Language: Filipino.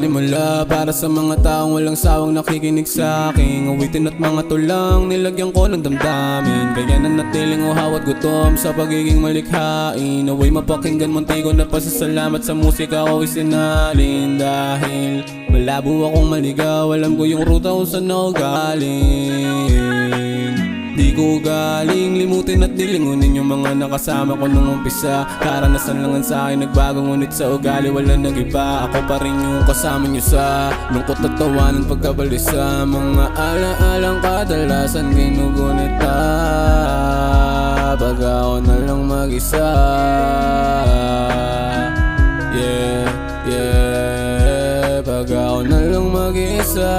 panimula para sa mga taong walang sawang nakikinig sa aking awitin at mga tulang nilagyan ko ng damdamin. Kaya nanatiling uhaw at gutom sa pagiging malikhain. Naway mapakinggan munti ko na pasasalamat sa musika ko isinalin. Dahil malabo akong maligaw, alam ko yung ruta kung saan ako galing. Di ko galing limutin at dilingunin yung mga nakasama ko nung umpisa. Karanasan lang ang sa'kin, nagbago ngunit sa ugali wala nag-iba. Ako pa rin yung kasama nyo sa lungkot at tawanan pagkabalisa. Mga ala-alang kadalasan ginugunita pag ako na lang mag-isa. Yeah, yeah, pag ako na lang mag-isa.